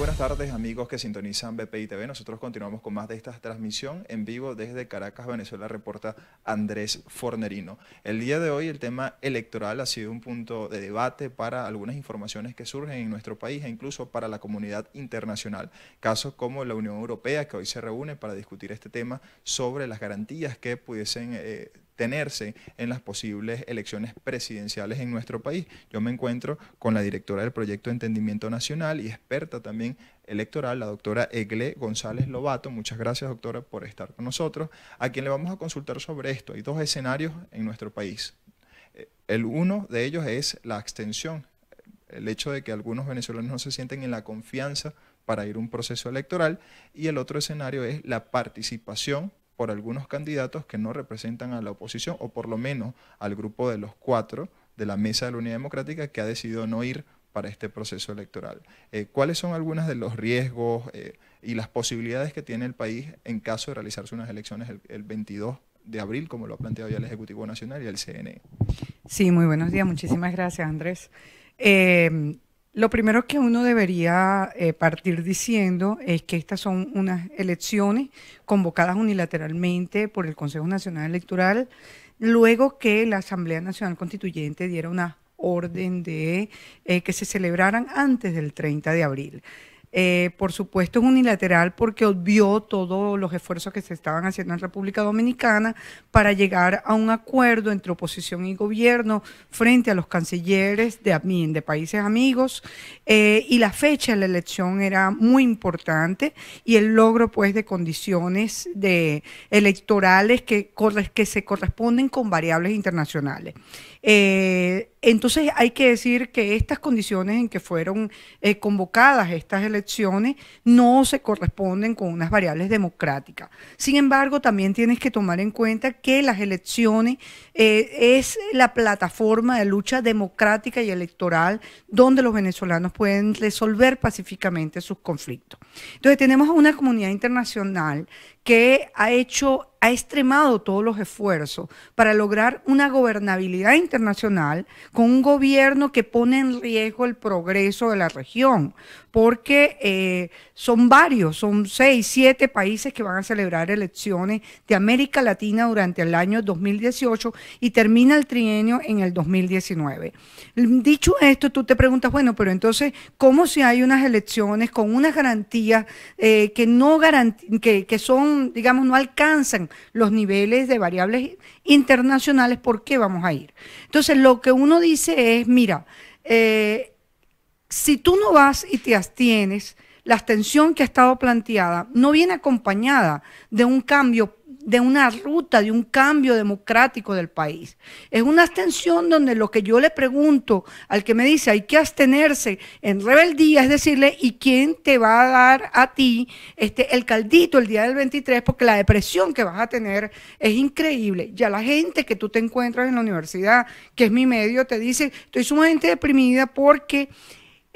buenas tardes, amigos que sintonizan BPI TV. Nosotros continuamos con más de esta transmisión en vivo desde Caracas, Venezuela, reporta Andrés Fornerino. El día de hoy el tema electoral ha sido un punto de debate para algunas informaciones que surgen en nuestro país e incluso para la comunidad internacional. Casos como la Unión Europea, que hoy se reúne para discutir este tema sobre las garantías que pudiesen tenerse en las posibles elecciones presidenciales en nuestro país. Yo me encuentro con la directora del Proyecto de Entendimiento Nacional y experta también electoral, la doctora Egle González Lobato. Muchas gracias, doctora, por estar con nosotros, a quien le vamos a consultar sobre esto. Hay dos escenarios en nuestro país. El uno de ellos es la abstención, el hecho de que algunos venezolanos no se sienten en la confianza para ir a un proceso electoral, y el otro escenario es la participación por algunos candidatos que no representan a la oposición, o por lo menos al grupo de los 4 de la Mesa de la Unidad Democrática que ha decidido no ir para este proceso electoral. ¿Cuáles son algunos de los riesgos y las posibilidades que tiene el país en caso de realizarse unas elecciones el 22 de abril, como lo ha planteado ya el Ejecutivo Nacional y el CNE? Sí, muy buenos días. Muchísimas gracias, Andrés. Lo primero que uno debería partir diciendo es que estas son unas elecciones convocadas unilateralmente por el Consejo Nacional Electoral, luego que la Asamblea Nacional Constituyente diera una orden de que se celebraran antes del 30 de abril. Por supuesto es unilateral porque obvió todos los esfuerzos que se estaban haciendo en República Dominicana para llegar a un acuerdo entre oposición y gobierno frente a los cancilleres de países amigos, y la fecha de la elección era muy importante, y el logro pues de condiciones electorales que se corresponden con variables internacionales. Entonces hay que decir que estas condiciones en que fueron convocadas estas elecciones no se corresponden con unas variables democráticas. Sin embargo, también tienes que tomar en cuenta que las elecciones es la plataforma de lucha democrática y electoral donde los venezolanos pueden resolver pacíficamente sus conflictos. Entonces tenemos a una comunidad internacional que ha extremado todos los esfuerzos para lograr una gobernabilidad internacional con un gobierno que pone en riesgo el progreso de la región, porque son 6, 7 países que van a celebrar elecciones de América Latina durante el año 2018 y termina el trienio en el 2019. Dicho esto, tú te preguntas, bueno, pero entonces, ¿cómo si hay unas elecciones con unas garantías que son, digamos, no alcanzan los niveles de variables internacionales? ¿Por qué vamos a ir? Entonces, lo que uno dice es, mira, si tú no vas y te abstienes, la abstención que ha estado planteada no viene acompañada de un cambio, de una ruta, de un cambio democrático del país. Es una abstención donde lo que yo le pregunto al que me dice hay que abstenerse en rebeldía es decirle, ¿y quién te va a dar a ti el caldito el día del 23? Porque la depresión que vas a tener es increíble. Ya la gente que tú te encuentras en la universidad, que es mi medio, te dice, estoy sumamente deprimida porque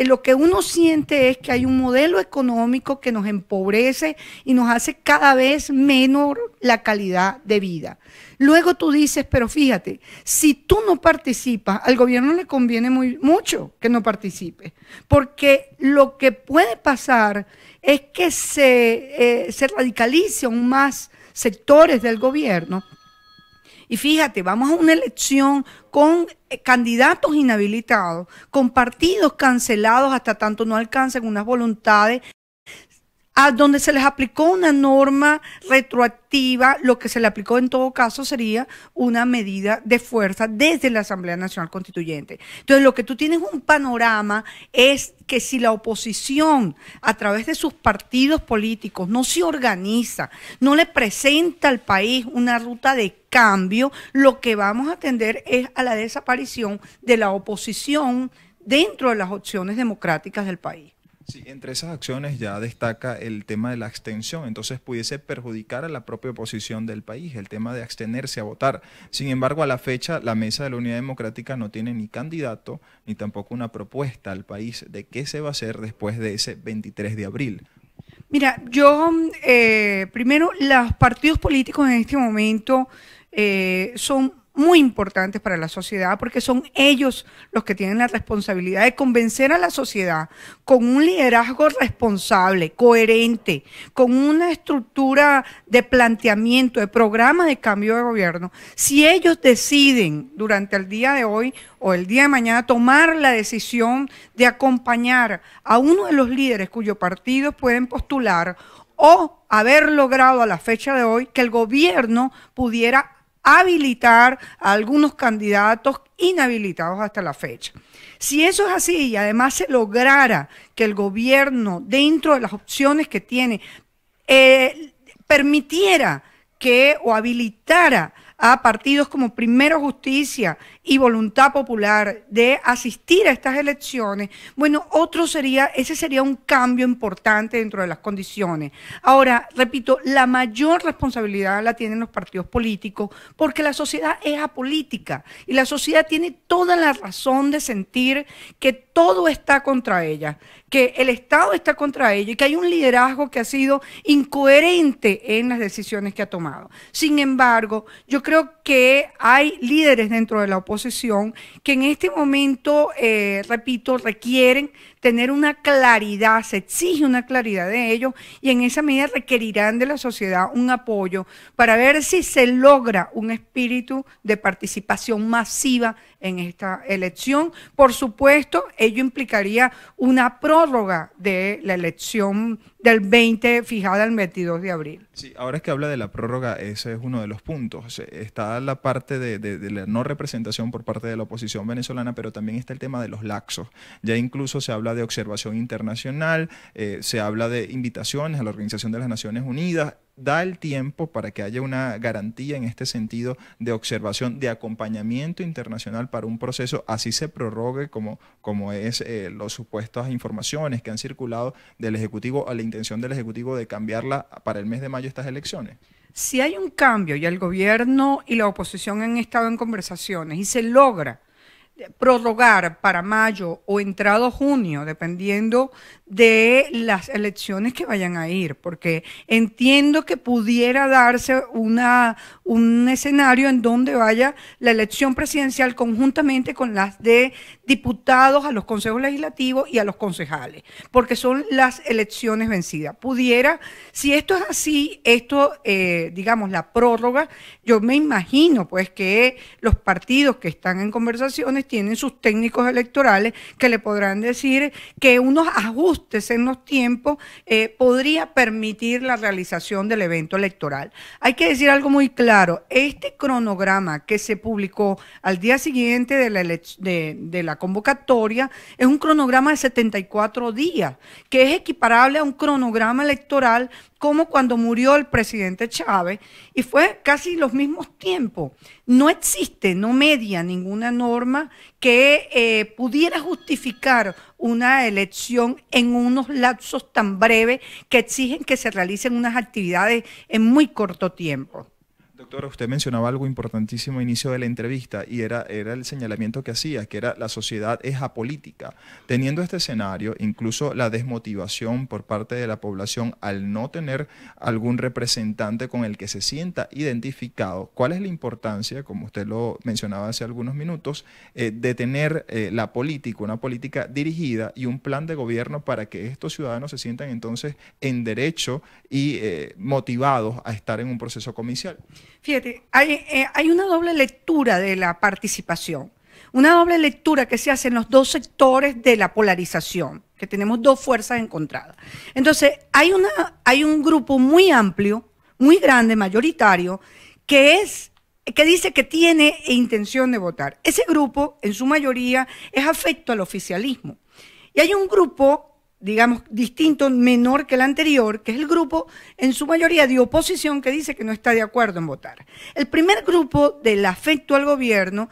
lo que uno siente es que hay un modelo económico que nos empobrece y nos hace cada vez menor la calidad de vida. Luego tú dices, pero fíjate, si tú no participas, al gobierno le conviene mucho que no participe, porque lo que puede pasar es que se radicalice aún más sectores del gobierno. Y fíjate, vamos a una elección con candidatos inhabilitados, con partidos cancelados hasta tanto no alcancen unas voluntades, a donde se les aplicó una norma retroactiva. Lo que se le aplicó en todo caso sería una medida de fuerza desde la Asamblea Nacional Constituyente. Entonces, lo que tú tienes un panorama es que si la oposición, a través de sus partidos políticos, no se organiza, no le presenta al país una ruta de cambio, lo que vamos a tender es a la desaparición de la oposición dentro de las opciones democráticas del país. Sí, entre esas acciones ya destaca el tema de la abstención, entonces pudiese perjudicar a la propia oposición del país, el tema de abstenerse a votar. Sin embargo, a la fecha, la Mesa de la Unidad Democrática no tiene ni candidato, ni tampoco una propuesta al país de qué se va a hacer después de ese 23 de abril. Mira, primero, los partidos políticos en este momento son muy importantes para la sociedad, porque son ellos los que tienen la responsabilidad de convencer a la sociedad con un liderazgo responsable, coherente, con una estructura de planteamiento, de programa de cambio de gobierno. Si ellos deciden durante el día de hoy o el día de mañana tomar la decisión de acompañar a uno de los líderes cuyos partidos pueden postular, o haber logrado a la fecha de hoy que el gobierno pudiera habilitar a algunos candidatos inhabilitados hasta la fecha. Si eso es así y además se lograra que el gobierno, dentro de las opciones que tiene, permitiera que o habilitara a partidos como Primero Justicia y Voluntad Popular de asistir a estas elecciones, bueno, ese sería un cambio importante dentro de las condiciones. Ahora, repito, la mayor responsabilidad la tienen los partidos políticos porque la sociedad es apolítica y la sociedad tiene toda la razón de sentir que todo está contra ella, que el Estado está contra ella y que hay un liderazgo que ha sido incoherente en las decisiones que ha tomado. Sin embargo, yo creo que hay líderes dentro de la oposición que en este momento, repito, requieren tener una claridad, se exige una claridad de ellos y en esa medida requerirán de la sociedad un apoyo para ver si se logra un espíritu de participación masiva en esta elección. Por supuesto, ello implicaría una prórroga de la elección del 20 fijada el 22 de abril. Sí, ahora es que habla de la prórroga, ese es uno de los puntos. Está la parte de la no representación por parte de la oposición venezolana, pero también está el tema de los laxos. Ya incluso se habla de observación internacional, se habla de invitaciones a la Organización de las Naciones Unidas. Da el tiempo para que haya una garantía en este sentido de observación, de acompañamiento internacional para un proceso, así se prorrogue como es las supuestas informaciones que han circulado del Ejecutivo a la intención del Ejecutivo de cambiarla para el mes de mayo estas elecciones. Si hay un cambio y el gobierno y la oposición han estado en conversaciones y se logra prorrogar para mayo o entrado junio, dependiendo de las elecciones que vayan a ir, porque entiendo que pudiera darse un escenario en donde vaya la elección presidencial conjuntamente con las de diputados a los consejos legislativos y a los concejales, porque son las elecciones vencidas. Pudiera, si esto es así, digamos, la prórroga, yo me imagino pues que los partidos que están en conversaciones tienen sus técnicos electorales que le podrán decir que unos ajustes en los tiempos podría permitir la realización del evento electoral. Hay que decir algo muy claro, este cronograma que se publicó al día siguiente de la convocatoria es un cronograma de 74 días, que es equiparable a un cronograma electoral como cuando murió el presidente Chávez, y fue casi los mismos tiempos. No existe, no media ninguna norma que pudiera justificar una elección en unos lapsos tan breves que exigen que se realicen unas actividades en muy corto tiempo. Doctora, usted mencionaba algo importantísimo al inicio de la entrevista y era el señalamiento que hacía, que era la sociedad es apolítica. Teniendo este escenario, incluso la desmotivación por parte de la población al no tener algún representante con el que se sienta identificado, ¿cuál es la importancia, como usted lo mencionaba hace algunos minutos, de tener la política, una política dirigida y un plan de gobierno para que estos ciudadanos se sientan entonces en derecho y motivados a estar en un proceso comicial? Fíjate, hay una doble lectura de la participación, una doble lectura que se hace en los dos sectores de la polarización, que tenemos dos fuerzas encontradas. Entonces, hay un grupo muy amplio, muy grande, mayoritario, que dice que tiene intención de votar. Ese grupo, en su mayoría, es afecto al oficialismo. Y hay un grupo, digamos, distinto, menor que el anterior, que es el grupo, en su mayoría, de oposición que dice que no está de acuerdo en votar. El primer grupo del afecto al gobierno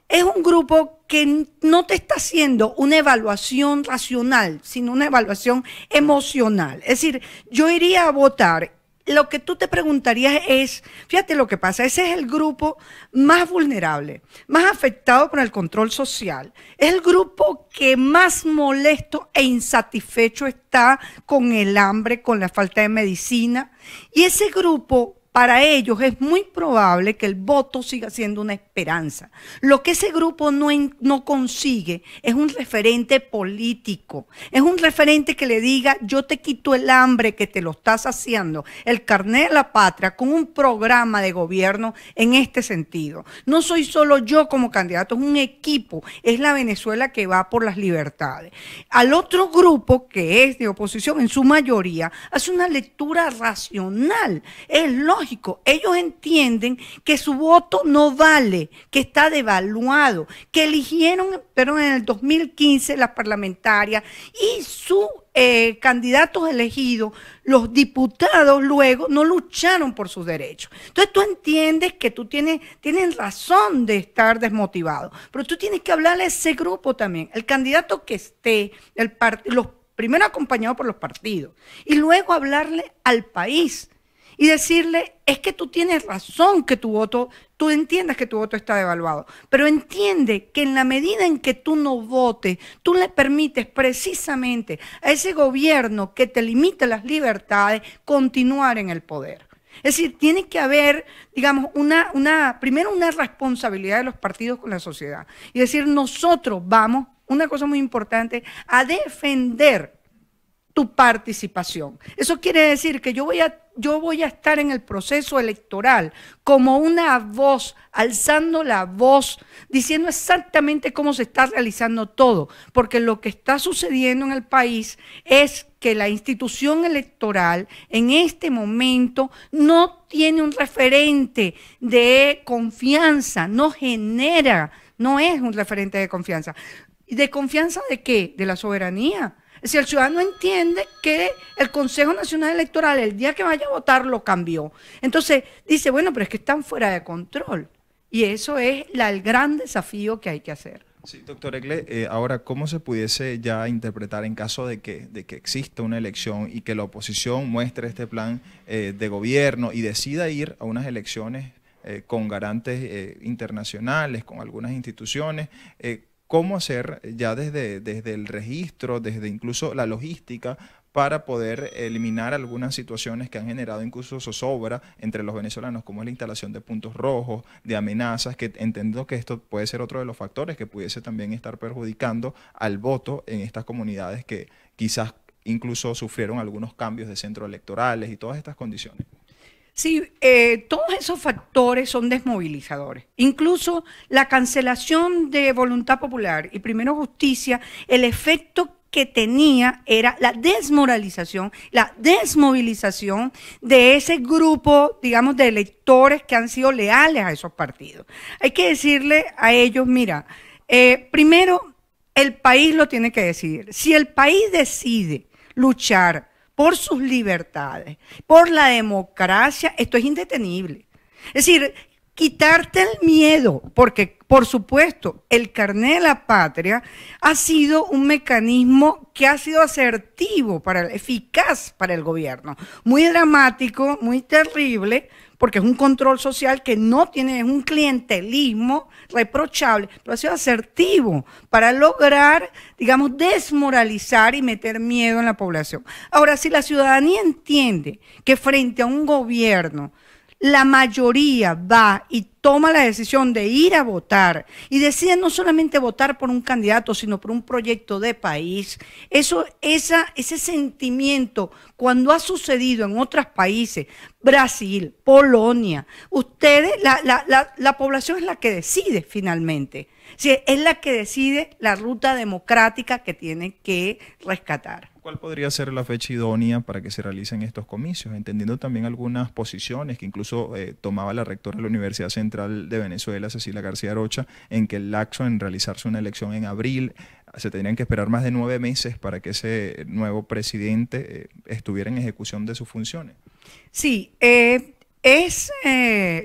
es un grupo que no te está haciendo una evaluación racional, sino una evaluación emocional. Es decir, yo iría a votar. Lo que tú te preguntarías es, fíjate lo que pasa, ese es el grupo más vulnerable, más afectado por el control social. Es el grupo que más molesto e insatisfecho está con el hambre, con la falta de medicina. Y ese grupo para ellos es muy probable que el voto siga siendo una esperanza. Lo que ese grupo no consigue es un referente político, es un referente que le diga: yo te quito el hambre que te lo estás haciendo, el carnet de la patria, con un programa de gobierno en este sentido. No soy solo yo como candidato, es un equipo, es la Venezuela que va por las libertades. Al otro grupo, que es de oposición en su mayoría, hace una lectura racional, es lógico. Ellos entienden que su voto no vale, que está devaluado, que eligieron, pero en el 2015 las parlamentarias y sus candidatos elegidos, los diputados luego no lucharon por sus derechos. Entonces tú entiendes que tienen razón de estar desmotivados, pero tú tienes que hablarle a ese grupo también, el candidato que esté, primero acompañado por los partidos y luego hablarle al país. Y decirle: es que tú tienes razón que tú entiendas que tu voto está devaluado, pero entiende que en la medida en que tú no votes, tú le permites precisamente a ese gobierno que te limita las libertades continuar en el poder. Es decir, tiene que haber, digamos, primero una responsabilidad de los partidos con la sociedad y decir: nosotros vamos, una cosa muy importante, a defender tu participación. Eso quiere decir que yo voy a estar en el proceso electoral como una voz, alzando la voz, diciendo exactamente cómo se está realizando todo, porque lo que está sucediendo en el país es que la institución electoral en este momento no tiene un referente de confianza, no es un referente de confianza. ¿De confianza de qué? De la soberanía. Si el ciudadano entiende que el Consejo Nacional Electoral, el día que vaya a votar, lo cambió. Entonces dice: bueno, pero es que están fuera de control. Y eso es el gran desafío que hay que hacer. Sí, doctor Egle, ahora, ¿cómo se pudiese ya interpretar en caso de que exista una elección y que la oposición muestre este plan de gobierno y decida ir a unas elecciones con garantes internacionales, con algunas instituciones? ¿Cómo hacer ya desde el registro, desde incluso la logística, para poder eliminar algunas situaciones que han generado incluso zozobra entre los venezolanos, como es la instalación de puntos rojos, de amenazas, que entiendo que esto puede ser otro de los factores que pudiese también estar perjudicando al voto en estas comunidades que quizás incluso sufrieron algunos cambios de centros electorales y todas estas condiciones? Sí, todos esos factores son desmovilizadores. Incluso la cancelación de Voluntad Popular y Primero Justicia, el efecto que tenía era la desmoralización, la desmovilización de ese grupo, digamos, de electores que han sido leales a esos partidos. Hay que decirle a ellos: mira, primero el país lo tiene que decidir. Si el país decide luchar por sus libertades, por la democracia, esto es indetenible. Es decir, quitarte el miedo, porque por supuesto el carnet de la patria ha sido un mecanismo que ha sido asertivo, eficaz para el gobierno, muy dramático, muy terrible, porque es un control social que no tiene, es un clientelismo reprochable, pero ha sido asertivo para lograr, digamos, desmoralizar y meter miedo en la población. Ahora, si la ciudadanía entiende que frente a un gobierno la mayoría va y toma la decisión de ir a votar y decide no solamente votar por un candidato, sino por un proyecto de país, ese sentimiento, cuando ha sucedido en otros países, Brasil, Polonia, la población es la que decide finalmente. Sí, es la que decide la ruta democrática que tiene que rescatar. ¿Cuál podría ser la fecha idónea para que se realicen estos comicios? Entendiendo también algunas posiciones que incluso tomaba la rectora de la Universidad Central de Venezuela, Cecilia García Arocha, en que el lapso en realizarse una elección en abril, se tendrían que esperar más de 9 meses para que ese nuevo presidente estuviera en ejecución de sus funciones. Sí,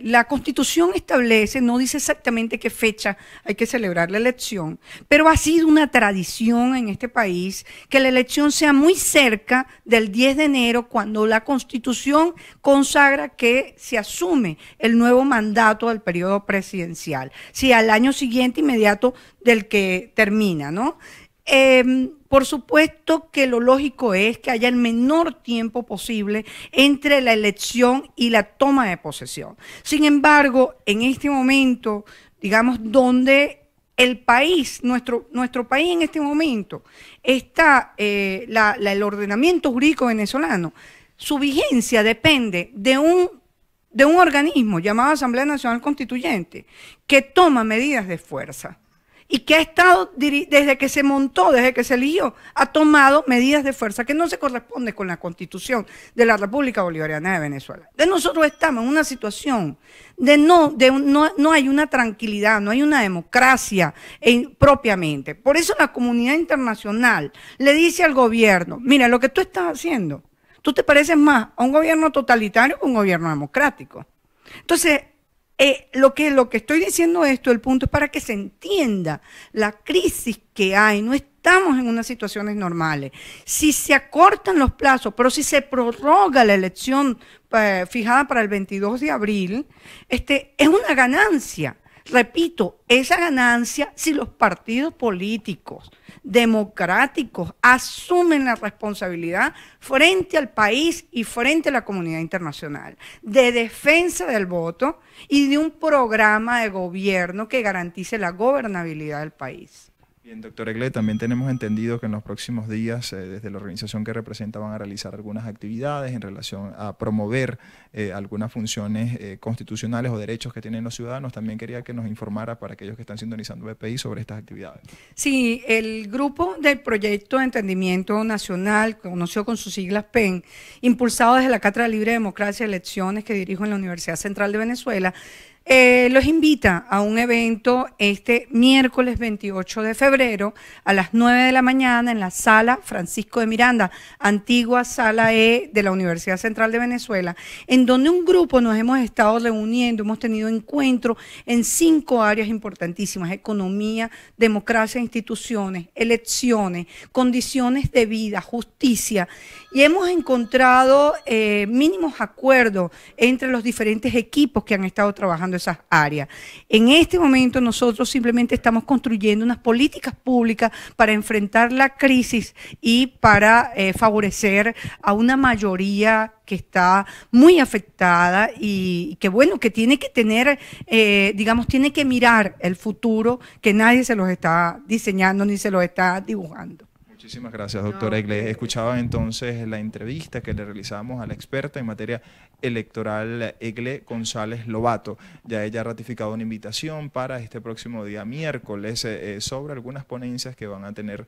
la Constitución establece, no dice exactamente qué fecha hay que celebrar la elección, pero ha sido una tradición en este país que la elección sea muy cerca del 10 de enero, cuando la Constitución consagra que se asume el nuevo mandato del periodo presidencial, sí, al año siguiente inmediato del que termina, ¿no? Por supuesto que lo lógico es que haya el menor tiempo posible entre la elección y la toma de posesión. Sin embargo, en este momento, digamos, donde el país, nuestro país en este momento, está el ordenamiento jurídico venezolano, su vigencia depende de un organismo llamado Asamblea Nacional Constituyente que toma medidas de fuerza y que ha estado, desde que se montó, desde que se eligió, ha tomado medidas de fuerza que no se corresponden con la Constitución de la República Bolivariana de Venezuela. De nosotros estamos en una situación de no hay una tranquilidad, no hay una democracia propiamente. Por eso la comunidad internacional le dice al gobierno, mira, lo que tú estás haciendo, tú te pareces más a un gobierno totalitario que a un gobierno democrático. Entonces, lo que estoy diciendo el punto es para que se entienda la crisis que hay. No estamos en unas situaciones normales. Si se acortan los plazos, pero si se prorroga la elección fijada para el 22 de abril, es una ganancia. Repito, esa ganancia si los partidos políticos democráticos asumen la responsabilidad frente al país y frente a la comunidad internacional de defensa del voto y de un programa de gobierno que garantice la gobernabilidad del país. Bien, doctor Egle, también tenemos entendido que en los próximos días, desde la organización que representa, van a realizar algunas actividades en relación a promover algunas funciones constitucionales o derechos que tienen los ciudadanos. También quería que nos informara para aquellos que están sintonizando BPI sobre estas actividades. Sí, el grupo del Proyecto de Entendimiento Nacional, conocido con sus siglas PEN, impulsado desde la Cátedra Libre de Democracia y Elecciones que dirijo en la Universidad Central de Venezuela, los invita a un evento este miércoles 28 de febrero a las 9 de la mañana en la Sala Francisco de Miranda, antigua Sala E de la Universidad Central de Venezuela, en donde un grupo nos hemos estado reuniendo, hemos tenido encuentros en 5 áreas importantísimas: economía, democracia, instituciones, elecciones, condiciones de vida, justicia, y hemos encontrado mínimos acuerdos entre los diferentes equipos que han estado trabajando esas áreas. En este momento nosotros simplemente estamos construyendo unas políticas públicas para enfrentar la crisis y para favorecer a una mayoría que está muy afectada y que, bueno, que tiene que tener, digamos, tiene que mirar el futuro que nadie se los está diseñando ni se los está dibujando. Muchísimas gracias, doctora Egle. Escuchaba entonces la entrevista que le realizamos a la experta en materia electoral, Egle González Lobato. Ya ella ha ratificado una invitación para este próximo día miércoles sobre algunas ponencias que van a tener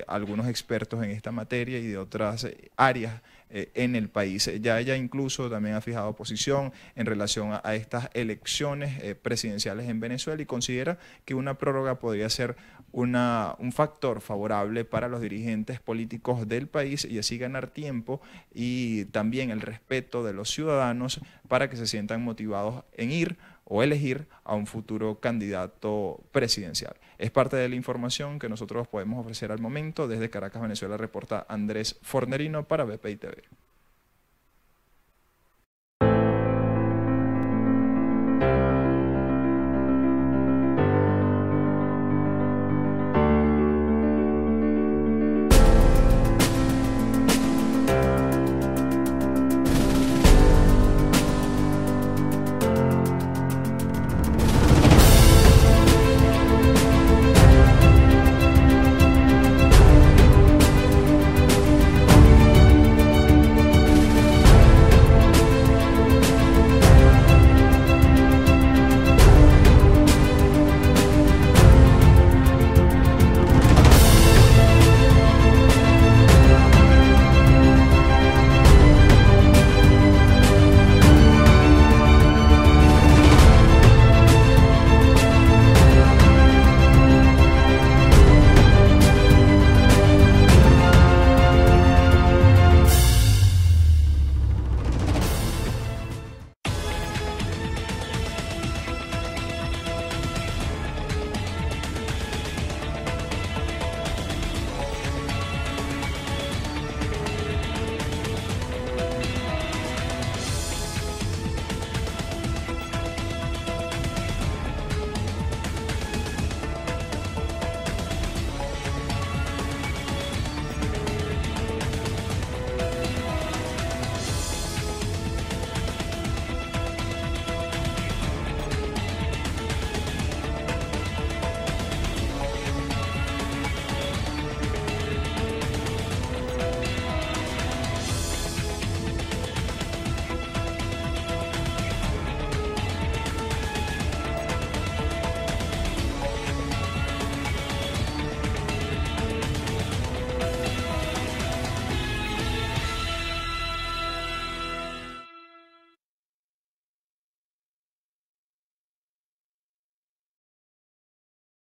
algunos expertos en esta materia y de otras áreas en el país. Ya ella incluso también ha fijado posición en relación a estas elecciones presidenciales en Venezuela y considera que una prórroga podría ser un factor favorable para los dirigentes políticos del país y así ganar tiempo y también el respeto de los ciudadanos para que se sientan motivados en ir o elegir a un futuro candidato presidencial. Es parte de la información que nosotros podemos ofrecer al momento. Desde Caracas, Venezuela, reporta Andrés Fornerino para BPI TV.